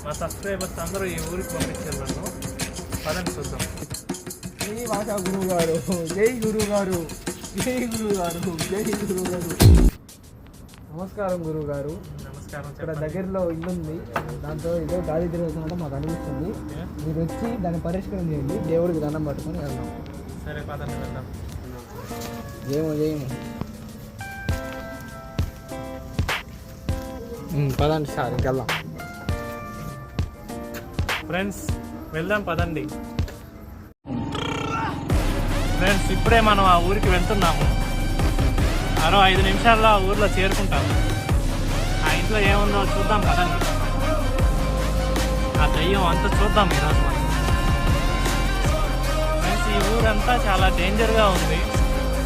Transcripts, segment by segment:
మా సబ్స్క్రైబర్స్ అందరూ ఈ ఊరికి పంపించారు నన్ను. పదండి చూద్దాం. జై భాషా గురువు గారు, జై గురువు గారు, జై గురువు గారు, జై గురువు గారు. నమస్కారం గురువు గారు. నమస్కారం. ఇక్కడ దగ్గరలో ఇల్లు ఉంది, దాంతో ఏదో గాలి తిరుగుతున్నట్టు మాకు అనిపిస్తుంది. మీరు వచ్చి దాన్ని పరిష్కారం చేయండి, దేవుడికి దండం పట్టుకొని వెళ్దాం. సరే పదండి వెళ్దాం. జయము జయము. పదండి సార్, ఇంకెళ్దాం. ఫ్రెండ్స్ వెళ్దాం పదండి. ఫ్రెండ్స్ ఇప్పుడే మనం ఆ ఊరికి వెళ్తున్నాము. మరో 5 నిమిషాల్లో ఆ ఊర్లో చేరుకుంటాము. ఆ ఇంట్లో ఏముందో చూద్దాం పదండి. ఆ దయ్యం అంతా చూద్దాం ఈరోజు మనం. ఫ్రెండ్స్ ఈ ఊరంతా చాలా డేంజర్గా ఉంది,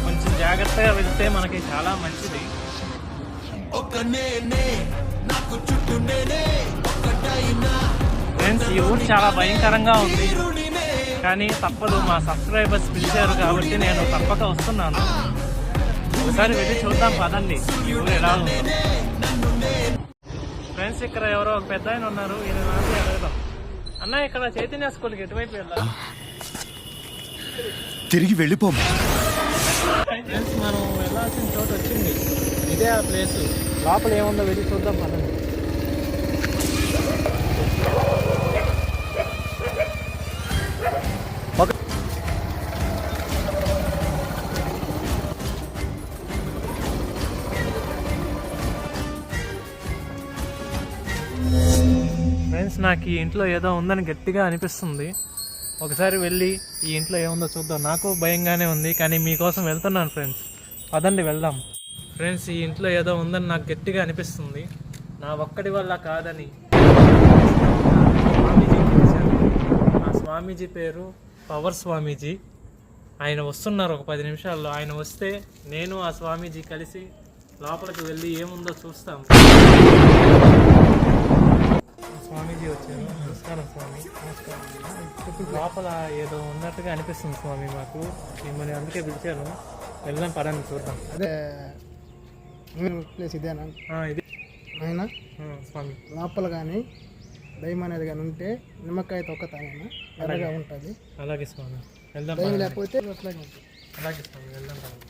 కొంచెం జాగ్రత్తగా వెళ్తే మనకి చాలా మంచిది. ఫ్రెండ్స్ ఈ ఊరు చాలా భయంకరంగా ఉంది, కానీ తప్పదు, మా సబ్స్క్రైబర్స్ పిలిచారు కాబట్టి నేను తప్పక వస్తున్నాను. ఒకసారి వెళ్ళి చూద్దాం పదండి ఈ ఊరు ఎలా ఉంది. ఫ్రెండ్స్ ఇక్కడ ఎవరో ఒక పెద్ద ఆయన ఉన్నారు, ఈయన నాటి అడగదాం. అన్న ఇక్కడ చైతన్య స్కూల్కి ఎటువైపు వెళ్దాం? తిరిగి వెళ్ళిపోం. ఫ్రెండ్స్ మనం వెళ్ళాల్సిన చోటు వచ్చింది, ఇదే ఆ ప్లేస్. లోపల ఏముందో వెళ్ళి చూద్దాం పదండి. ఫ్రెండ్స్ నాకు ఈ ఇంట్లో ఏదో ఉందని గట్టిగా అనిపిస్తుంది. ఒకసారి వెళ్ళి ఈ ఇంట్లో ఏముందో చూద్దాం. నాకు భయంగానే ఉంది, కానీ మీకోసం వెళ్తున్నాను ఫ్రెండ్స్. పదండి వెళ్దాం. ఫ్రెండ్స్ ఈ ఇంట్లో ఏదో ఉందని నాకు గట్టిగా అనిపిస్తుంది. నా ఒక్కడి వల్ల కాదని స్వామీజీకి పిలిచాను. ఆ స్వామీజీ పేరు పవర్ స్వామీజీ. ఆయన వస్తున్నారు ఒక 10 నిమిషాల్లో. ఆయన వస్తే నేను ఆ స్వామీజీ కలిసి లోపలికి వెళ్ళి ఏముందో చూస్తాము. స్వామీజీ వచ్చారు. నమస్కారం స్వామి. నమస్కారం. లోపల ఏదో ఉన్నట్టుగా అనిపిస్తుంది స్వామి మాకు, మిమ్మల్ని అందుకే పిలిచాను. వెళ్దాం పదండి చూద్దాం. అదే ప్లేస్ ఇదేనా? ఇది ఆయన స్వామి లోపల కానీ దయ్యం అనేది కానీ ఉంటే నిమ్మకాయ తొక్కతానైనా ఎర్రగా ఉంటుంది. అలాగే స్వామి వెళ్దాం. దయ్యం లేకపోతే అట్లాగే ఉంటుంది. అలాగే స్వామి వెళ్దాం పదండి.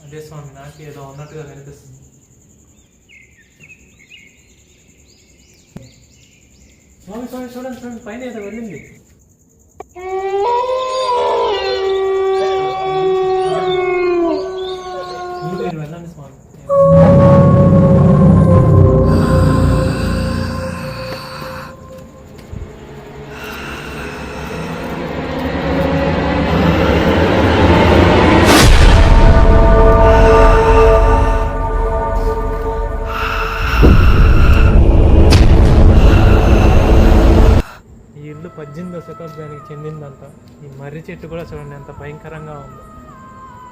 అదే స్వామి నాకు ఏదో ఉన్నట్టుగా కనిపిస్తుంది. స్వామి స్వామి చూడండి చూడండి, పైన ఏదో వెళ్ళింది. మీరు వెళ్ళండి స్వామి. ఈ ఇల్లు 18వ శతాబ్దానికి చెందిందంట. ఈ మర్రి చెట్టు కూడా చూడండి ఎంత భయంకరంగా ఉందో.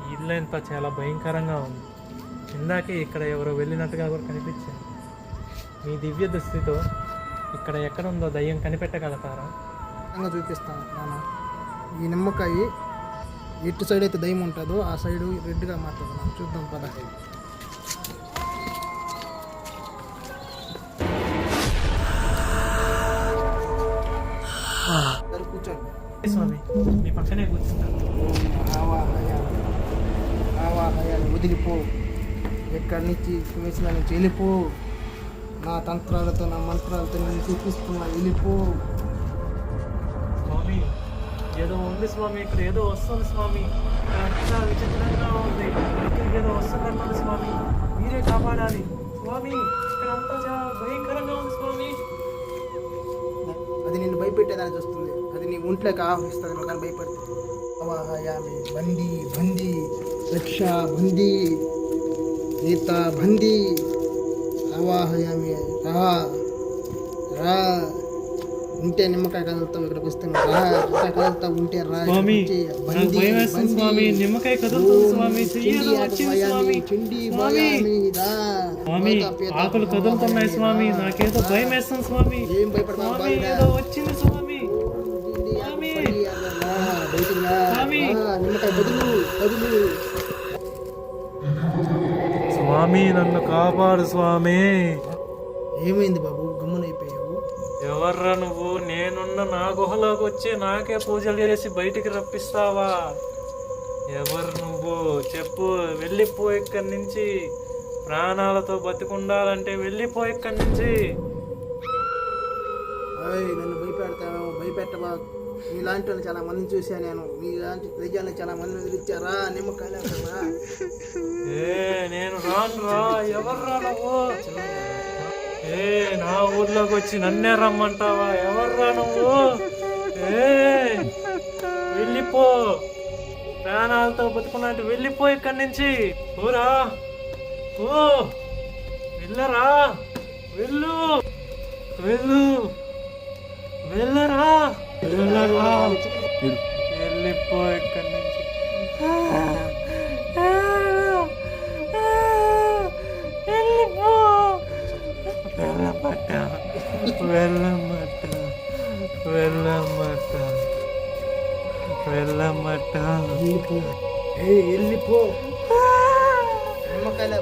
ఈ ఇల్లు ఎంత చాలా భయంకరంగా ఉంది. ఇందాకే ఇక్కడ ఎవరో వెళ్ళినట్టుగా కూడా కనిపించింది. మీ దివ్య దృష్టితో ఇక్కడ ఎక్కడ ఉందో దయ్యం కనిపెట్టగలుగుతారా? చూపిస్తాను నాన్న. ఈ నిమ్మకాయ ఎటు సైడ్ అయితే దయ్యం ఉంటుందో ఆ సైడు రెడ్గా మాట్లాడుతున్నాను. చూద్దాం పద. కూర్చోండి స్వామి, మీ పక్కనే కూర్చుంటాను. వదిలిపో, ఎక్కడి నుంచి వేసిన నుంచి వెళ్ళిపో. నా తంత్రాలతో నా మంత్రాలతో నేను చూపిస్తున్నా, వెళ్ళిపో. స్వామి ఏదో ఉంది స్వామి, ఇక్కడ ఏదో వస్తుంది స్వామి. ఇక్కడ అంతా విచిత్రంగా ఉంది, ఇక్కడికి ఏదో వస్తుందంటారు స్వామి. మీరే కాపాడాలి స్వామి. ఇక్కడ అంతా చాలా భయంకరంగా ఉంది స్వామి. అది నిన్ను భయపెట్టేదాన్ని చూస్తుంది, అది నీ ఒంట్లోకి ఆహ్వానిస్తుంది. నువ్వు కానీ భయపడుతుంది. అవాహయామి బందీ బందీ రక్ష బందీ గీత బందీ అవాహయామి. రా రా ఉంటే నిమ్మకాయ కదులుతాం, ఇక్కడికి వస్తే రా. నిమ్మకాయ కదులుతా ఉంటే రా. స్వామి స్వామి నిమ్మకాయ కదులుతుంది స్వామి. స్వామి ఆకులు కదులుతున్నాయి స్వామి. నాకేదో భయం వేస్తుంది స్వామి. ఏం భయపడతావు? ఏదో వచ్చింది స్వామి. వదులు. స్వామి నన్ను కాపాడు స్వామి. ఏమైంది బాబు, గమ్మునైపోయావు? ఎవర్రా నువ్వు? నేనున్న నా గుహలోకి వచ్చి నాకే పూజలు చేసి బయటికి రప్పిస్తావా? ఎవరు నువ్వు? చెప్పు. వెళ్ళిపో ఇక్కడి నుంచి. ప్రాణాలతో బతికుండాలంటే వెళ్ళిపో ఇక్కడి నుంచి. నన్ను భయపెడతాను, భయపెట్టబా. మీలాంటి వాళ్ళు చాలా మందిని చూసా నేను. మీలాంటి ప్రజలను చాలా మందిని వదిలిచ్చారా? నిమ్మకాయలు నేను రాను రా. ఎవర్రా నువ్వు? నా ఊర్లోకి వచ్చి నన్నే రమ్మంటావా? ఎవర్రా నువ్వు? వెళ్ళిపో. ప్రాణాలతో బతుకున్నట్టు వెళ్ళిపో ఇక్కడి నుంచి. ఊరా ఓ, వెళ్ళరా, వెళ్ళు వెళ్ళు, వెళ్ళరా, వెళ్ళరా, వెళ్ళిపో ఇక్కడి నుంచి. వెళ్ళిపో. వెళ్ళమట, వెళ్ళమట, వెళ్ళమట, వెళ్ళమట. వెళ్ళిపో. నిమ్మకాయలు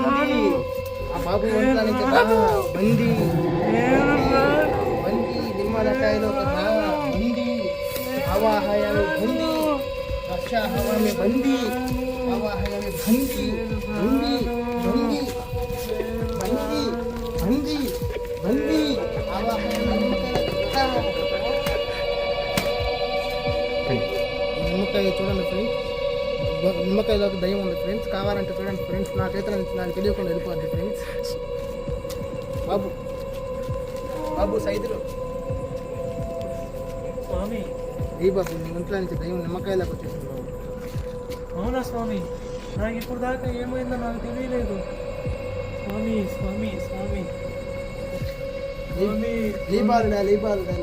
బంది. ఆ బాబు ఒంట్లో నుంచి బంది, బంది. నిమ్మకాయలు బంది. హవా హయామి బంది. రక్షా హవామి బంది. హవా హయామి బంది. బంది బంది బంది బంది బంది. హవా హయామి నిమ్మకాయ చూడండి ఫ్రెండ్స్. నిమ్మకాయలోకి దయ్యం ఉంది ఫ్రెండ్స్. కావాలంటే చూడండి ఫ్రెండ్స్. నా చేతుల నుంచి నాకు తెలియకుండా వెళ్ళిపోద్ది ఫ్రెండ్స్. బాబు బాబు సైదులు. స్వామి ఏ బాబు, నీ ఇంట్లో నుంచి దయ్యం నిమ్మకాయలోకి వచ్చేసింది బాబు. అవునా స్వామి? నాకు ఇప్పుడు దాకా ఏమైందో నాకు తెలియలేదు. స్వామి స్వామి స్వామి స్వామి. లీబాలుడా లీబాలుడా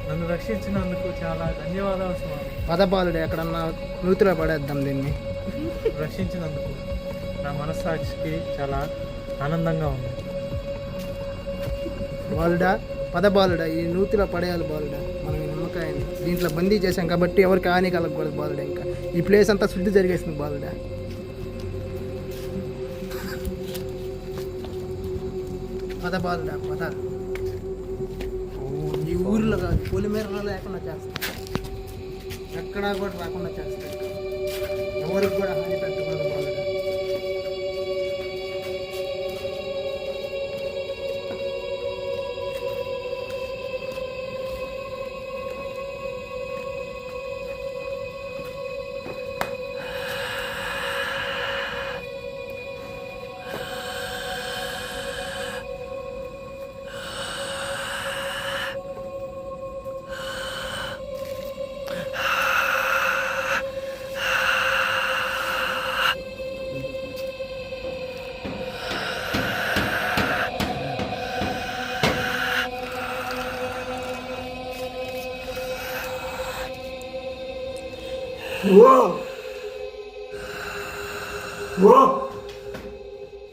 నన్ను రక్షించినందుకు చాలా ధన్యవాదాలు స్వామి. పదబాలుడు ఎక్కడన్నా నూతిలో పడేద్దాం దీన్ని. రక్షించినందుకు నా మనస్సాక్షికి చాలా ఆనందంగా ఉంది. బాలుడా, పదబాలుడా, ఈ నూతిలో పడేయాలి బాలుడా మనం ఈ నిమ్మకాయని. దీంట్లో బందీ చేశాం కాబట్టి ఎవరికి హాని కలగకూడదు బాలుడా. ఇంకా ఈ ప్లేస్ అంతా శుద్ధి జరిగేసింది బాలుడా. పదబాలుడా పద. ఈ ఊరిలో కాదు, పొలిమేరలో లేకుండా చేస్తాం. ఎక్కడా కూడా రాకుండా చేస్తాం. ఎవరికి కూడా హాని పెట్టకూడదు బాలుడా.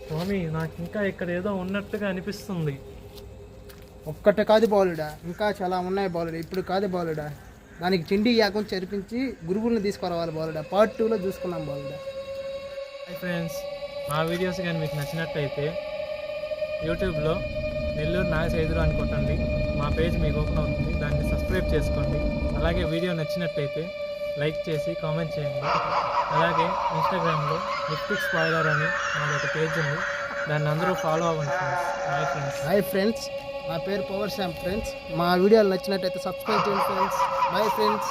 స్వామి నాకు ఇంకా ఇక్కడ ఏదో ఉన్నట్టుగా అనిపిస్తుంది. ఒక్కటే కాదు బాలుడా, ఇంకా చాలా ఉన్నాయి బాలుడా. ఇప్పుడు కాదు బాలుడా, దానికి చిండి యాకం చరిపించి గురువుల్ని తీసుకురావాలి బాలుడా. పార్ట్ 2లో చూసుకున్నాం బాలుడా. హాయ్ ఫ్రెండ్స్, మా వీడియోస్ కానీ మీకు నచ్చినట్టయితే యూట్యూబ్లో నెల్లూరు నాగసైదురు అని కొట్టండి. మా పేజ్ మీకు ఓపెన్ అవుతుంది, దాన్ని సబ్స్క్రైబ్ చేసుకోండి. అలాగే వీడియో నచ్చినట్టయితే లైక్ చేసి కామెంట్ చేయండి. అలాగే ఇన్స్టాగ్రామ్లో నిఫ్టిక్ స్పాయిలర్ అని మాది ఒక పేజ్ ఉంది, దాన్ని అందరూ ఫాలో అవ్వండి ఫ్రెండ్స్. హాయ్ ఫ్రెండ్స్, నా పేరు పవర్ శామ్ ఫ్రెండ్స్. మా వీడియోలు నచ్చినట్టయితే సబ్స్క్రైబ్ చేయండి ఫ్రెండ్స్. Bye friends.